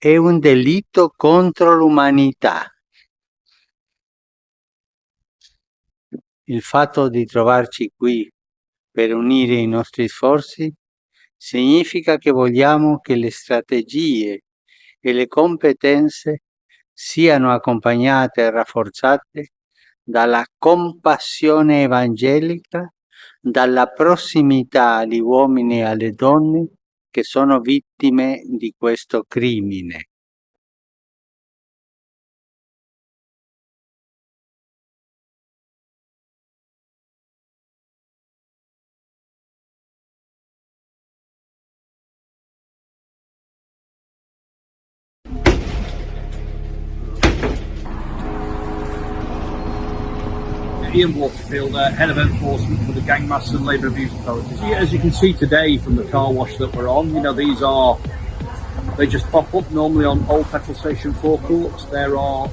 è un delitto contro l'umanità. Il fatto di trovarci qui per unire i nostri sforzi significa che vogliamo che le strategie e le competenze siano accompagnate e rafforzate dalla compassione evangelica, dalla prossimità agli uomini e alle donne che sono vittime di questo crimine. Ian Waterfield, Head of Enforcement for the Gang Master and Labour Abuse Authorities. As you can see today from the car wash that we're on, they just pop up normally on Old Petrol Station forecourts. There are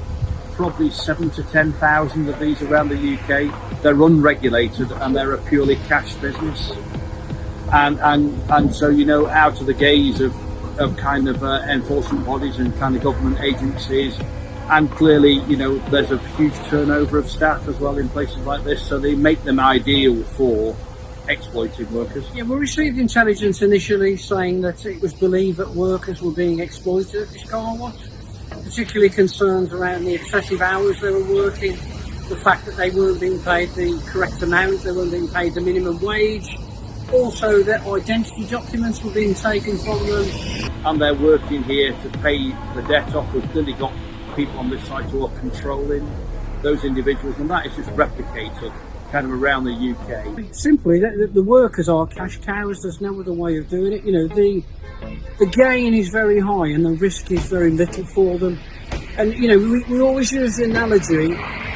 probably 7,000 to 10,000 of these around the UK. They're unregulated and they're a purely cash business. And so, out of the gaze of kind of enforcement bodies and kind of government agencies, and clearly, there's a huge turnover of staff as well in places like this, so they make them ideal for exploited workers. Yeah, we received intelligence initially saying that it was believed that workers were being exploited at this car wash, particularly concerns around the excessive hours they were working, the fact that they weren't being paid the correct amount, they weren't being paid the minimum wage, also that identity documents were being taken from them. And they're working here to pay the debt off. We've clearly got people on this site who are controlling those individuals, and that is just replicated kind of around the UK. Simply, the workers are cash cows. There's no other way of doing it. The gain is very high and the risk is very little for them. And we always use the analogy: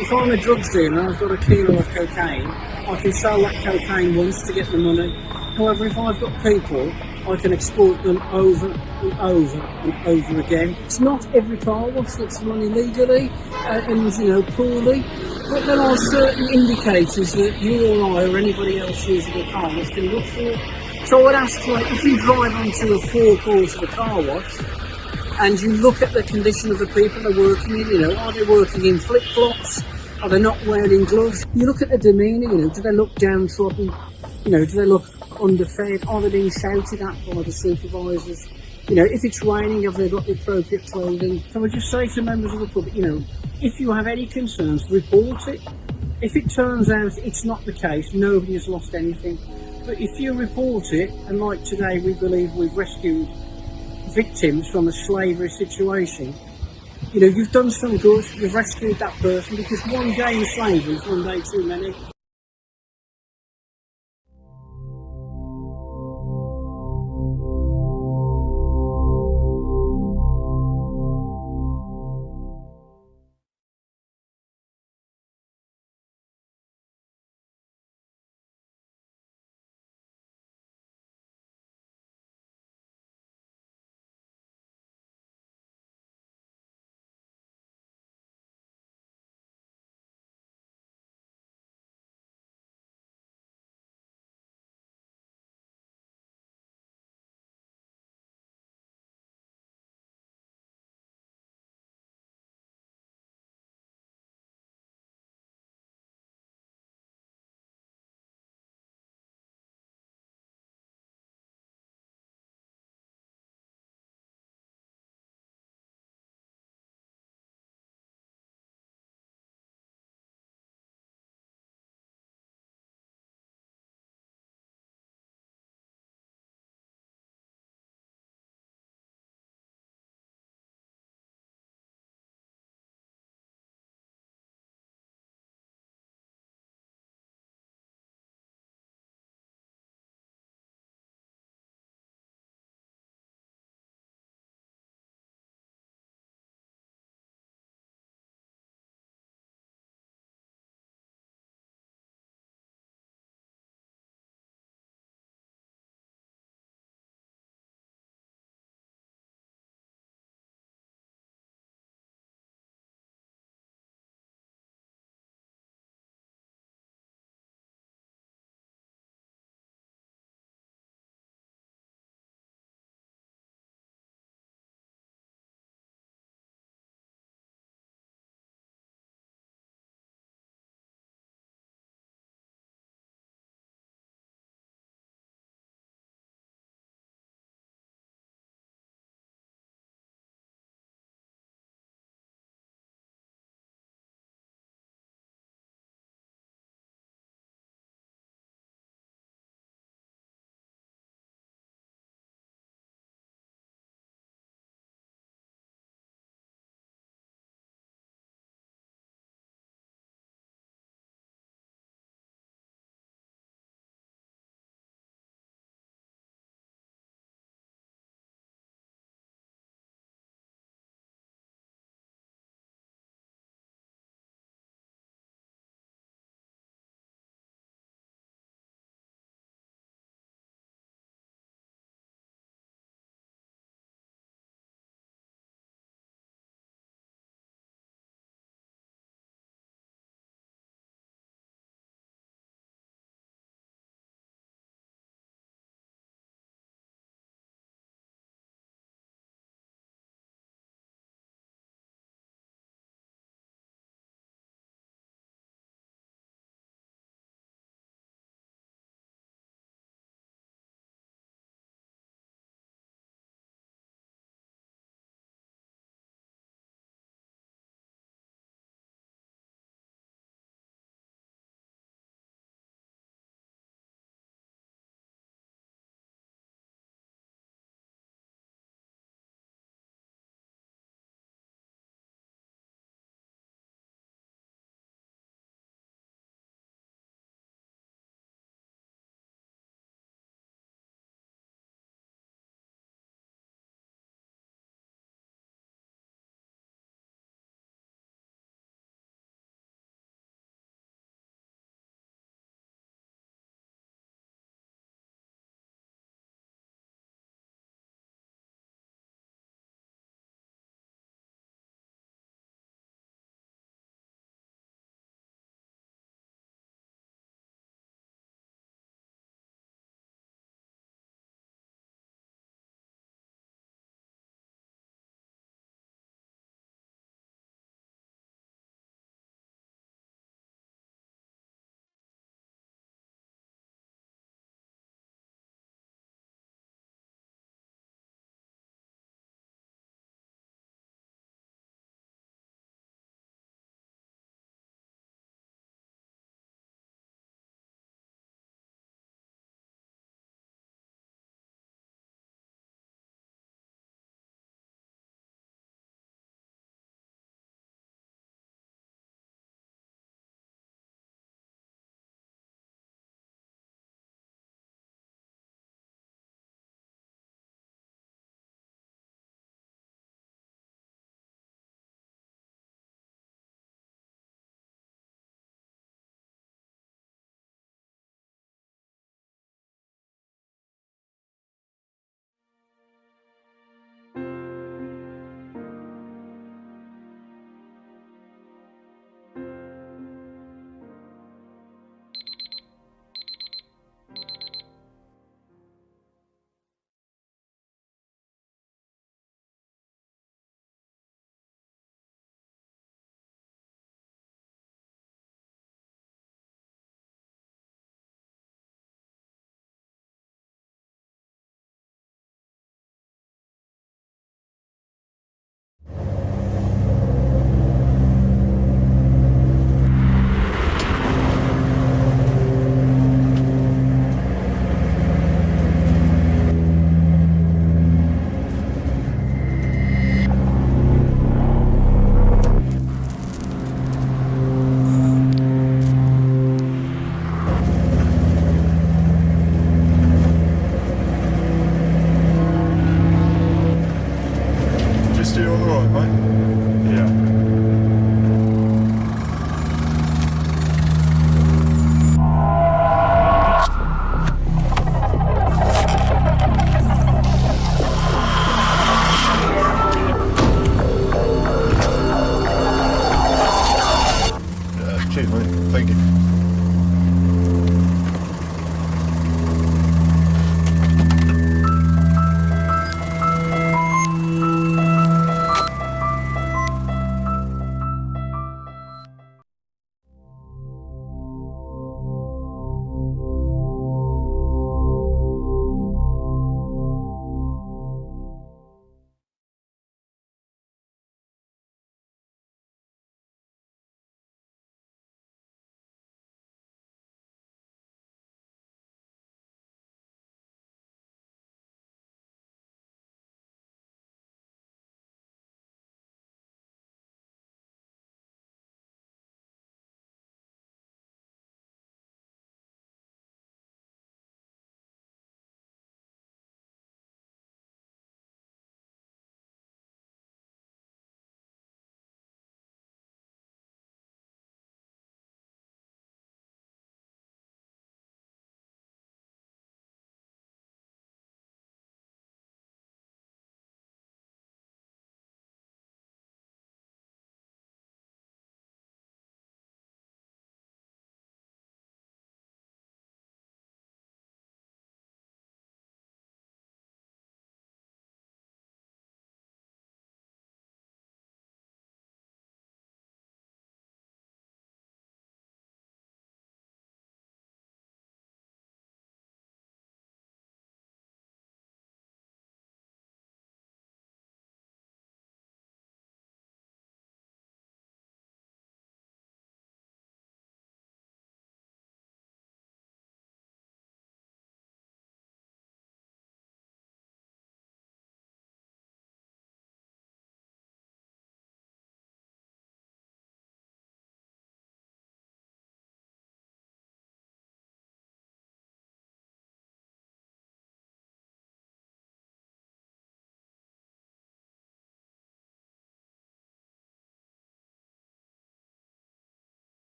if I'm a drugs dealer and I've got a kilo of cocaine, I can sell that cocaine once to get the money. However, if I've got people, I can exploit them over and over and over again. It's not every car wash that's run illegally and poorly, but there are certain indicators that you or I or anybody else using a car wash can look for. So I would ask, if you drive onto a forecourt of a car wash and you look at the condition of the people they're working in, are they working in flip-flops? Are they not wearing gloves? You look at the demeanour, do they look downtrodden? Do they look underfed? Are they being shouted at by the supervisors? If it's raining, have they got the appropriate clothing? So I just say to members of the public, if you have any concerns, report it. If it turns out it's not the case, nobody has lost anything. But if you report it, and like today we believe we've rescued victims from a slavery situation, you've done some good, you've rescued that person, because one day in slavery is one day too many.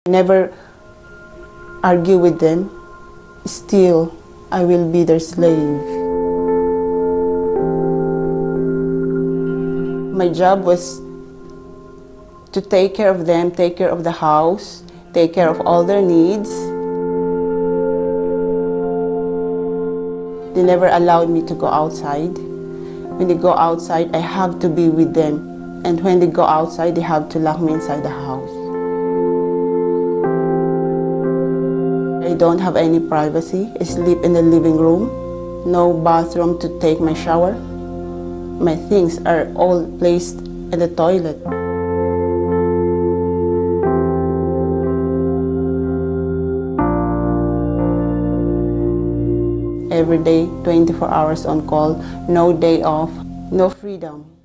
Never argue with them. Still, I will be their slave. My job was to take care of them, take care of the house, take care of all their needs. They never allowed me to go outside. When they go outside, I have to be with them. And when they go outside, they have to lock me inside the house. I don't have any privacy. I sleep in the living room. No bathroom to take my shower. My things are all placed in the toilet. Every day, 24 hours on call, no day off, no freedom.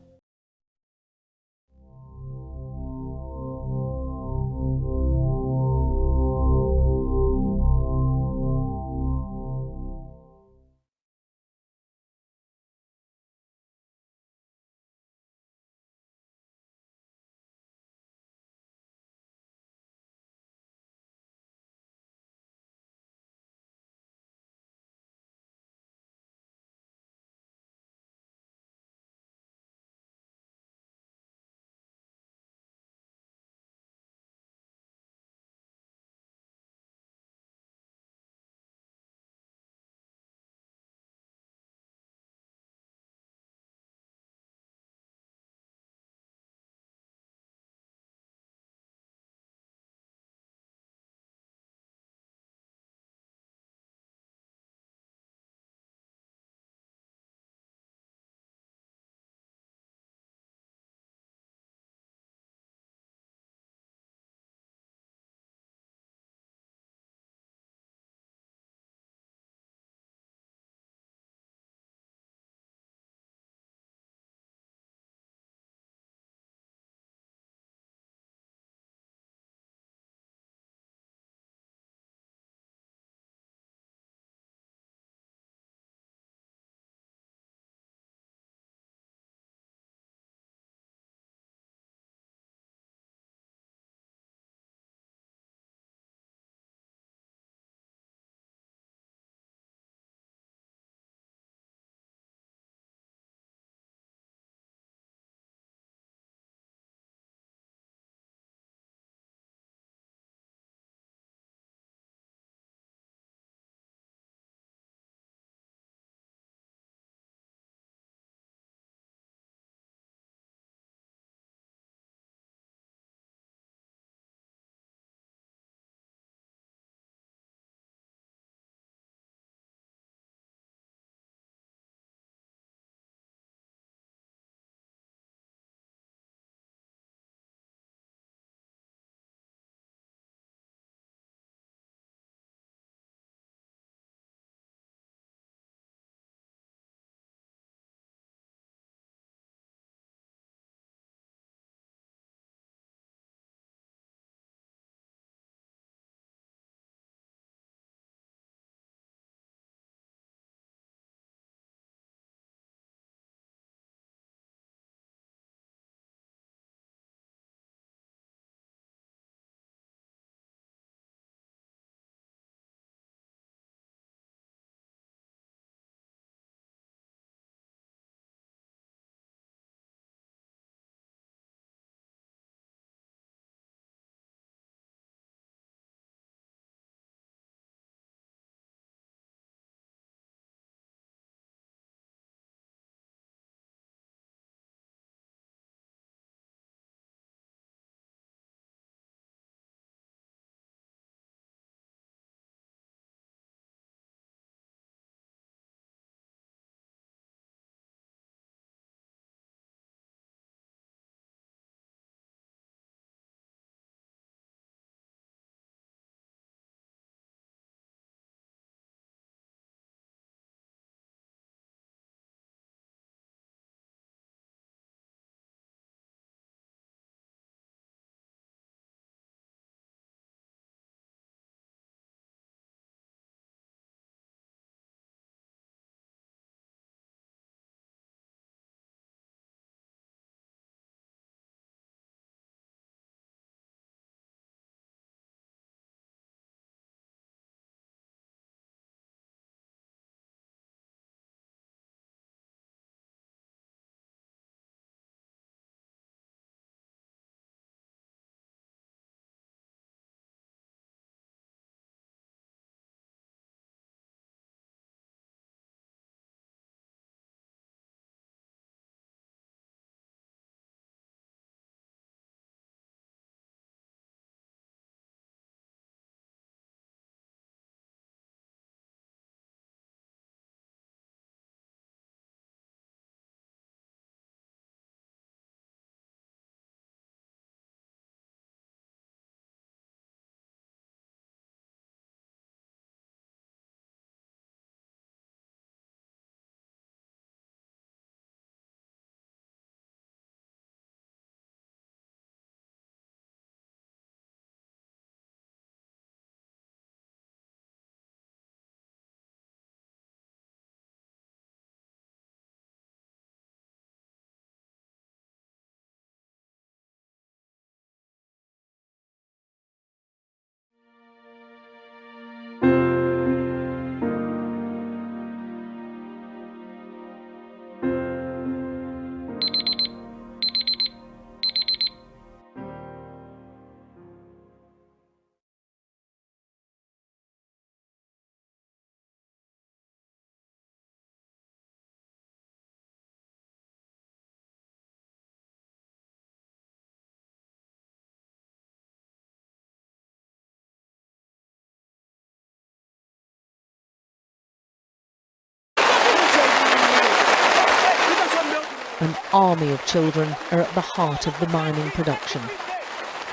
An army of children are at the heart of the mining production.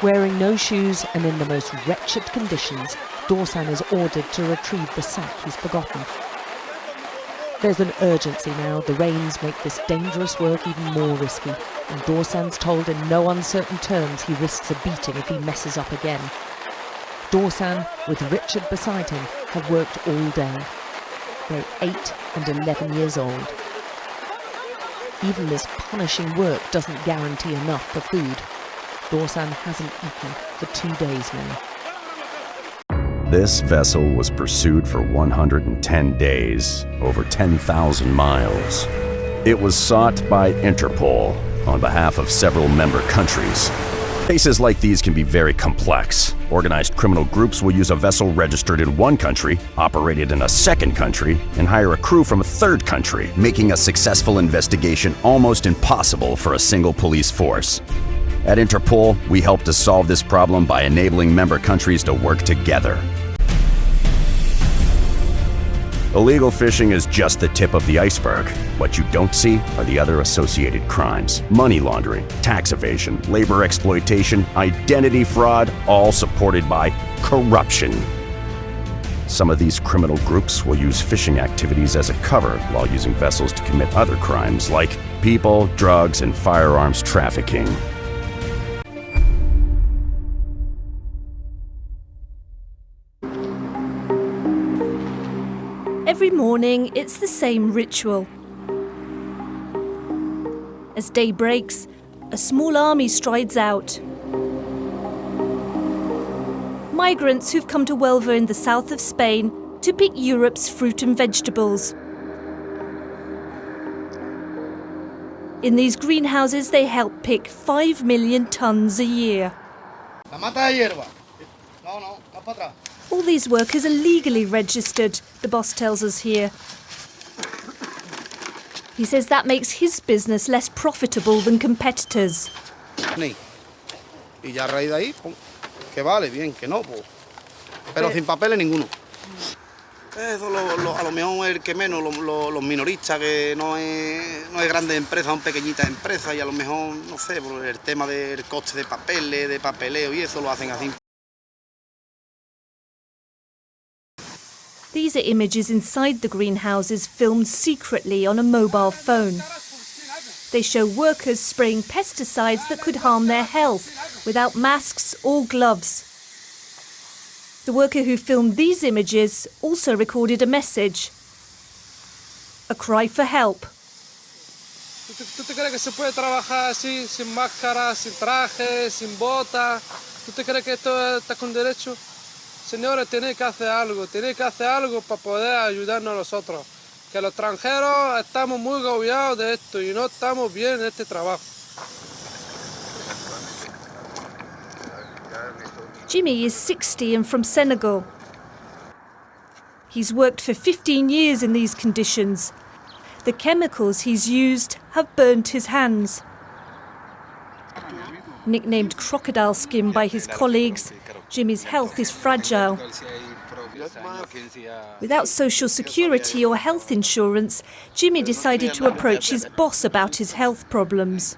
Wearing no shoes and in the most wretched conditions, Dorsan is ordered to retrieve the sack he's forgotten. There's an urgency now. The rains make this dangerous work even more risky, and Dorsan's told in no uncertain terms he risks a beating if he messes up again. Dorsan, with Richard beside him, have worked all day. They're 8 and 11 years old. Even this punishing work doesn't guarantee enough for food. Dorsan hasn't eaten for 2 days now. This vessel was pursued for 110 days, over 10,000 miles. It was sought by Interpol on behalf of several member countries. Cases like these can be very complex. Organized criminal groups will use a vessel registered in one country, operated in a second country, and hire a crew from a third country, making a successful investigation almost impossible for a single police force. At Interpol, we help to solve this problem by enabling member countries to work together. Illegal fishing is just the tip of the iceberg. What you don't see are the other associated crimes: money laundering, tax evasion, labor exploitation, identity fraud, all supported by corruption. Some of these criminal groups will use fishing activities as a cover while using vessels to commit other crimes like people, drugs, and firearms trafficking. Every morning, it's the same ritual. As day breaks, a small army strides out. Migrants who've come to Huelva in the south of Spain to pick Europe's fruit and vegetables. In these greenhouses, they help pick 5 million tons a year. All these workers are legally registered, the boss tells us here. He says that makes his business less profitable than competitors. Y ya a raíz de ahí, que vale, bien, que no, pues. Pero sin papeles ninguno. Eso a lo mejor el que menos, los minoristas, que no es grande empresa, son pequeñitas empresas, y a lo mejor, no sé, por el tema del coste de papeles, de papeleo y eso lo hacen así. These are images inside the greenhouses filmed secretly on a mobile phone. They show workers spraying pesticides that could harm their health without masks or gloves. The worker who filmed these images also recorded a message, a cry for help. ¿Tú te crees que se puede trabajar así, sin máscara, sin traje, sin bota? ¿Tú te crees que esto está con derecho? Señores, tenéis que hacer algo para poder ayudarnos a nosotros. Que los extranjeros estamos muy agobiados de esto y no estamos bien en este trabajo. Jimmy is 60 and from Senegal. He's worked for 15 years in these conditions. The chemicals he's used have burnt his hands. Nicknamed crocodile skin by his colleagues, Jimmy's health is fragile. Without social security or health insurance, Jimmy decided to approach his boss about his health problems.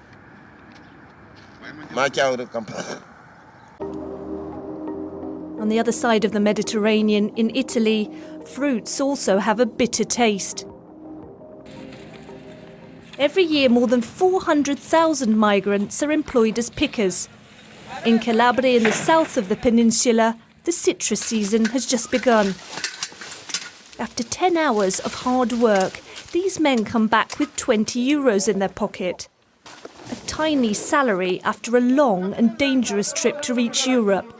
On the other side of the Mediterranean, in Italy, fruits also have a bitter taste. Every year, more than 400,000 migrants are employed as pickers. In Calabria, in the south of the peninsula, the citrus season has just begun. After 10 hours of hard work, these men come back with 20 euros in their pocket. A tiny salary after a long and dangerous trip to reach Europe.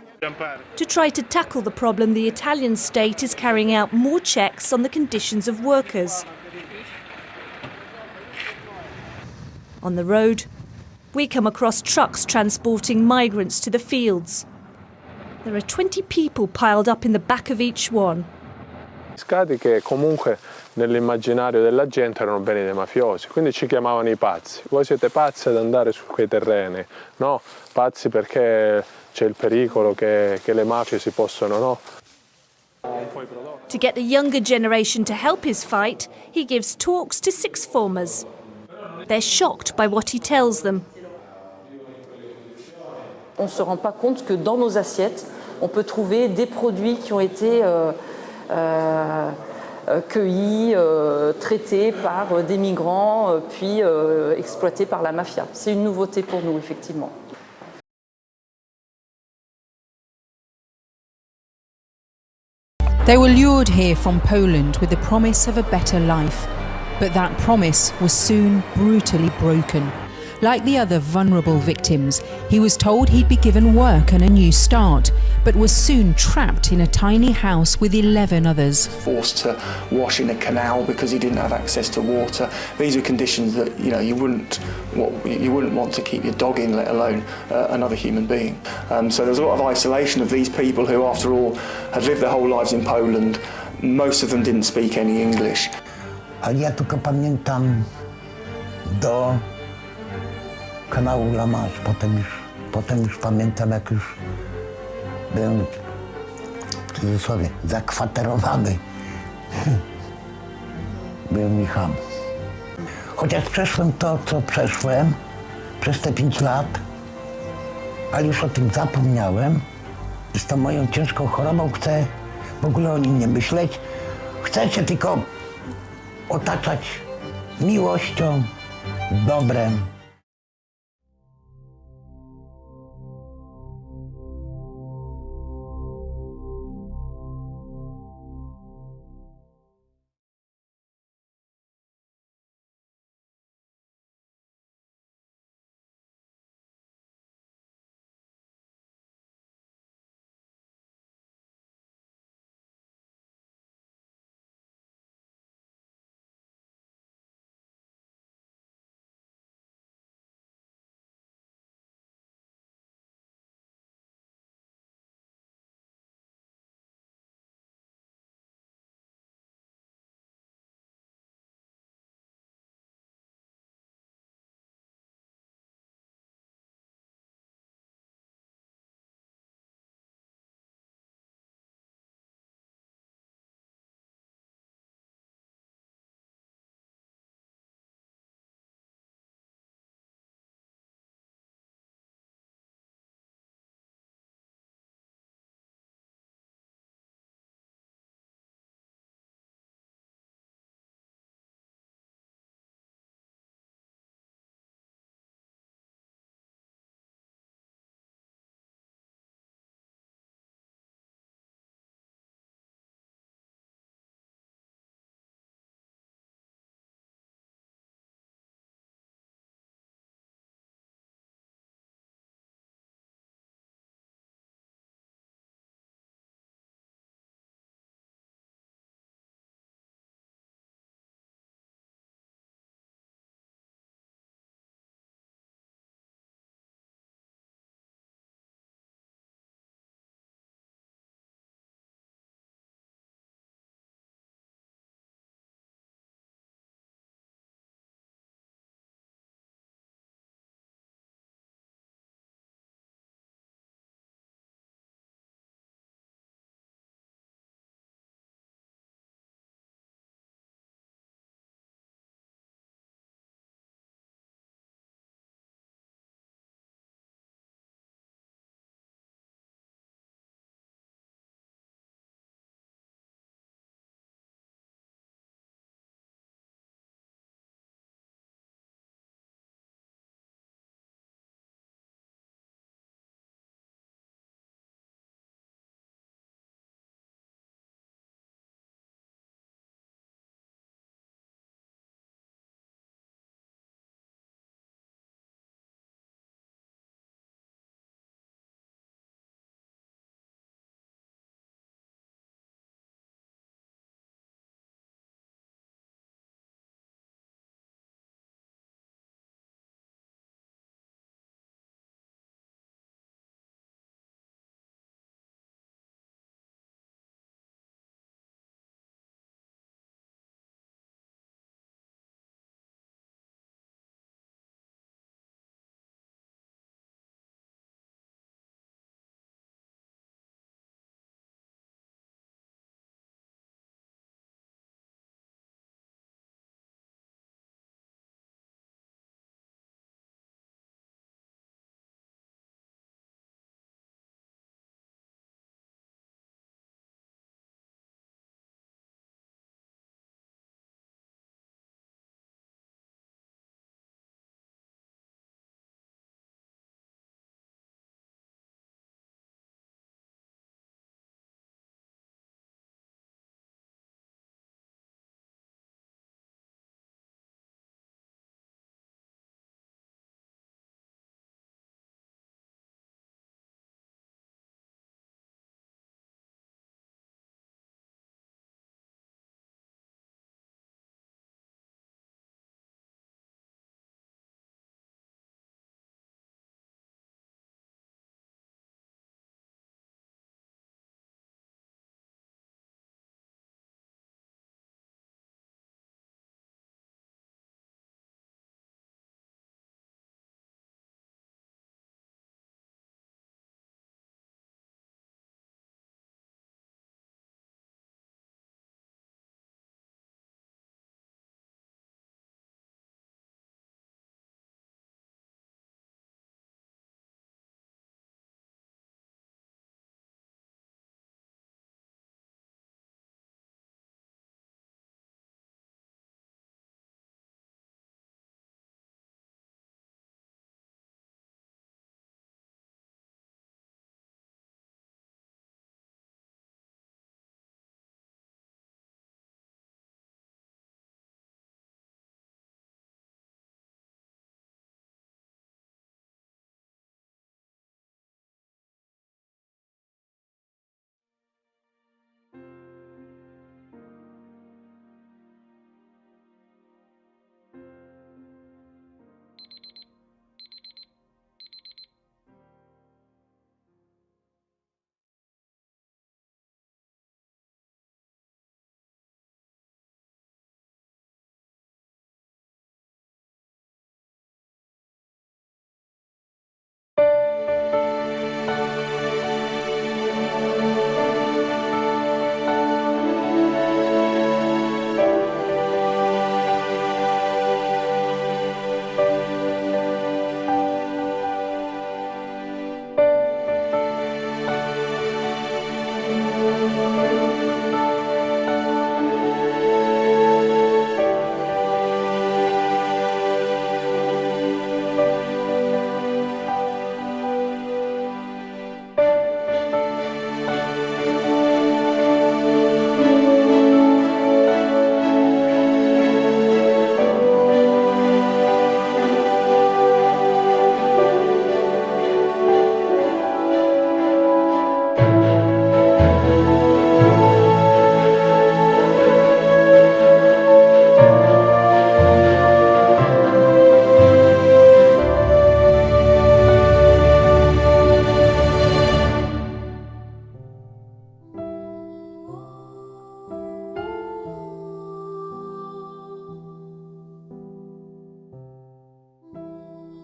To try to tackle the problem, the Italian state is carrying out more checks on the conditions of workers. On the road, we come across trucks transporting migrants to the fields. There are 20 people piled up in the back of each one. Scati che comunque nell'immaginario della gente erano beni dei mafiosi, quindi ci chiamavano i pazzi. Voi siete pazzi ad andare su quei terreni, no? Pazzi perché c'è il pericolo che le mafie si possono, no? To get the younger generation to help his fight, he gives talks to sixth formers. They're shocked by what he tells them. On ne se rend pas compte que dans nos assiettes, on peut trouver des produits qui ont été cueillis, traités par des migrants, puis exploités par la mafia. C'est une nouveauté pour nous, effectivement. They were lured here from Poland with the promise of a better life, but that promise was soon brutally broken. Like the other vulnerable victims, he was told he'd be given work and a new start, but was soon trapped in a tiny house with 11 others. Forced to wash in a canal because he didn't have access to water. These are conditions that you wouldn't want to keep your dog in, let alone another human being. So there's a lot of isolation of these people who, after all, had lived their whole lives in Poland. Most of them didn't speak any English. Ale ja tylko pamiętam do kanału La Manche. Potem już pamiętam, jak już byłem w cudzysłowie zakwaterowany. Byłem Michałem. Chociaż przeszłem to, co przeszłem przez te 5 lat, ale już o tym zapomniałem. Z tą moją ciężką chorobą chcę w ogóle o nim nie myśleć. Chcę się tylko otaczać miłością, dobrem.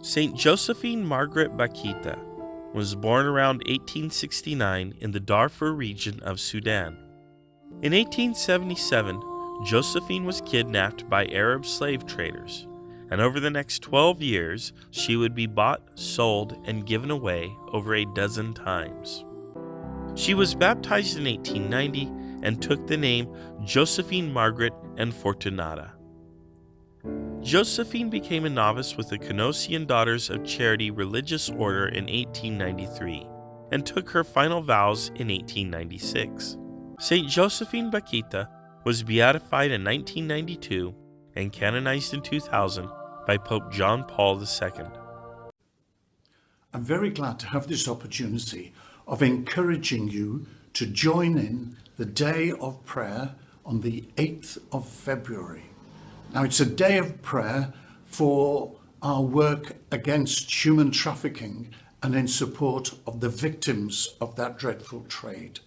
Saint Josephine Margaret Bakhita was born around 1869 in the Darfur region of Sudan. In 1877, Josephine was kidnapped by Arab slave traders, and over the next 12 years, she would be bought, sold, and given away over a dozen times. She was baptized in 1890 and took the name Josephine Margaret and Fortunata. Josephine became a novice with the Canossian Daughters of Charity religious order in 1893 and took her final vows in 1896. St. Josephine Bakhita was beatified in 1992 and canonized in 2000 by Pope John Paul II. I'm very glad to have this opportunity of encouraging you to join in the day of prayer on the 8th of February. Now, it's a day of prayer for our work against human trafficking and in support of the victims of that dreadful trade.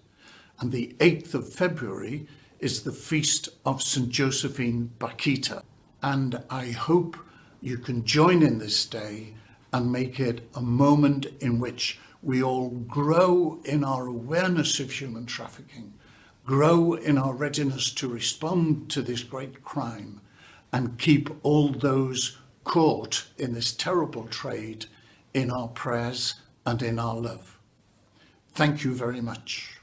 And the 8th of February is the feast of St. Josephine Bakhita. And I hope you can join in this day and make it a moment in which we all grow in our awareness of human trafficking, grow in our readiness to respond to this great crime, and keep all those caught in this terrible trade in our prayers and in our love. Thank you very much.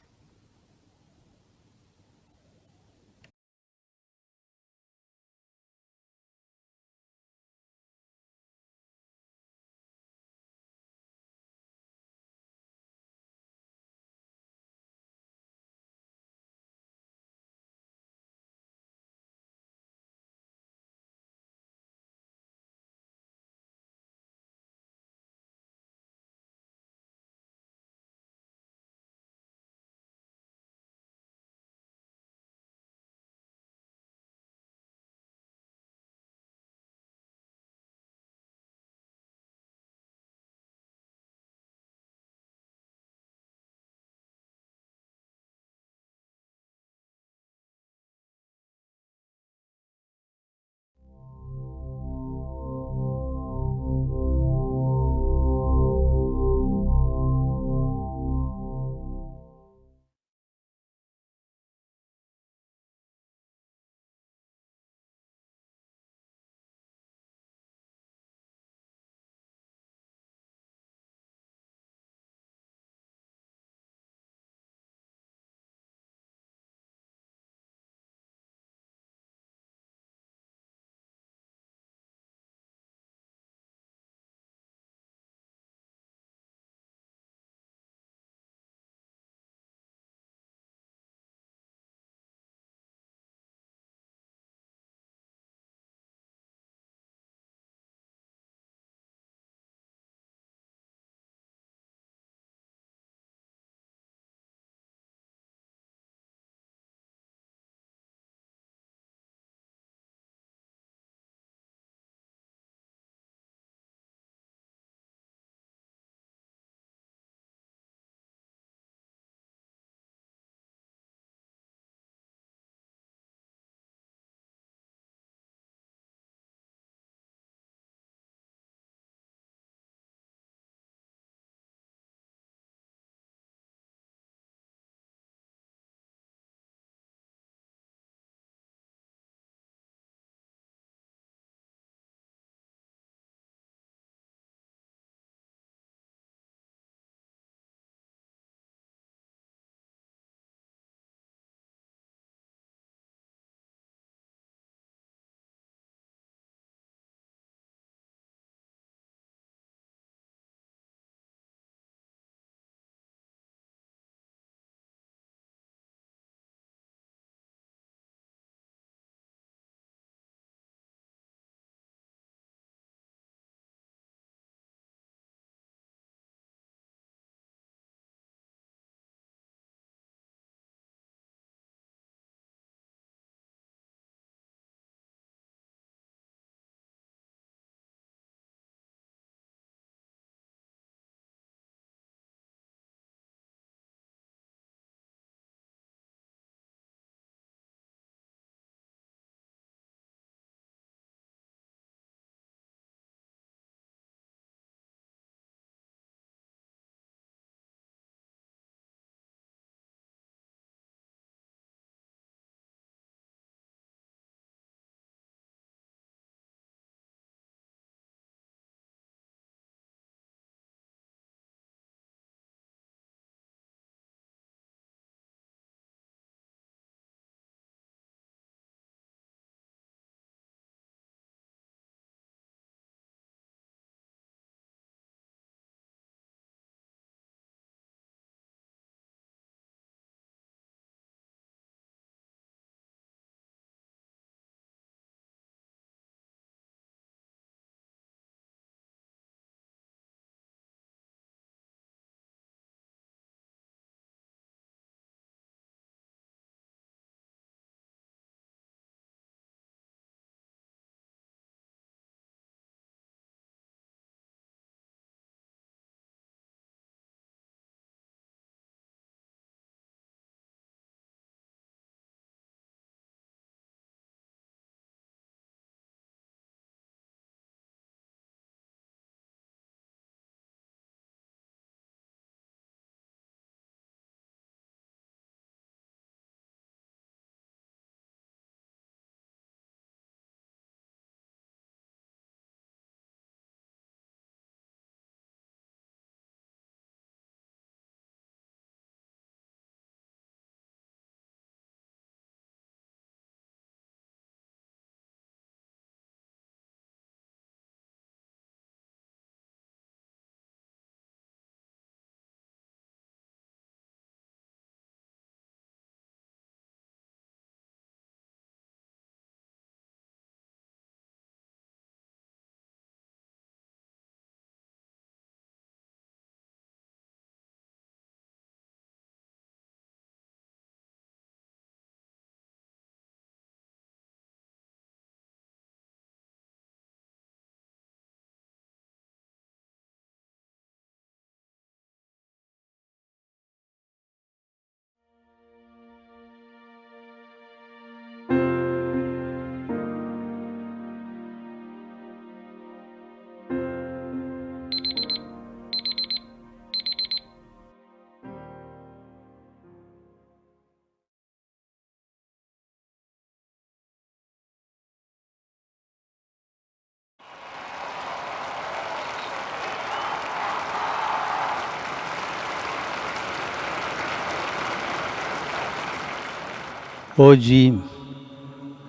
Oggi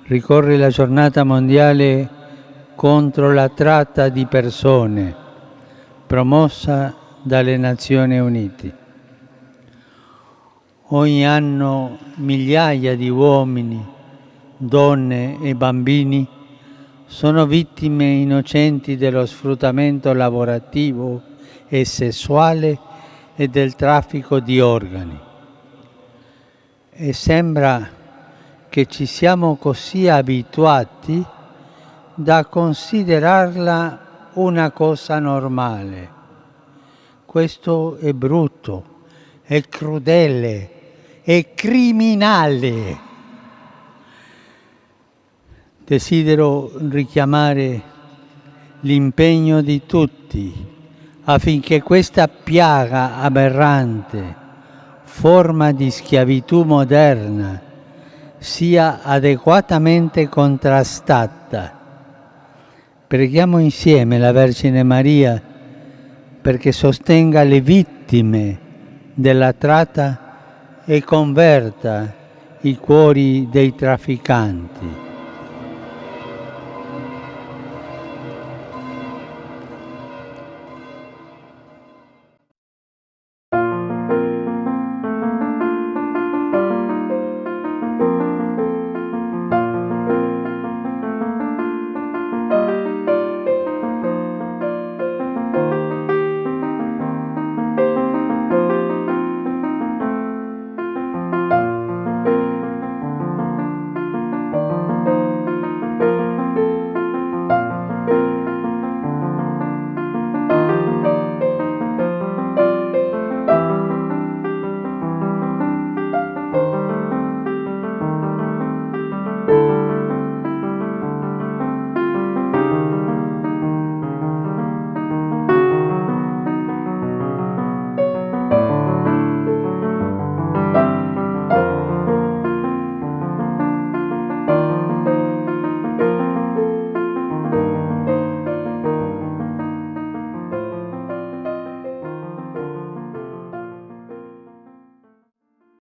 ricorre la giornata mondiale contro la tratta di persone, promossa dalle Nazioni Unite. Ogni anno migliaia di uomini, donne e bambini sono vittime innocenti dello sfruttamento lavorativo e sessuale e del traffico di organi. E sembra che ci siamo così abituati da considerarla una cosa normale. Questo è brutto, è crudele, è criminale. Desidero richiamare l'impegno di tutti affinché questa piaga aberrante, forma di schiavitù moderna, sia adeguatamente contrastata. Preghiamo insieme la Vergine Maria perché sostenga le vittime della tratta e converta i cuori dei trafficanti.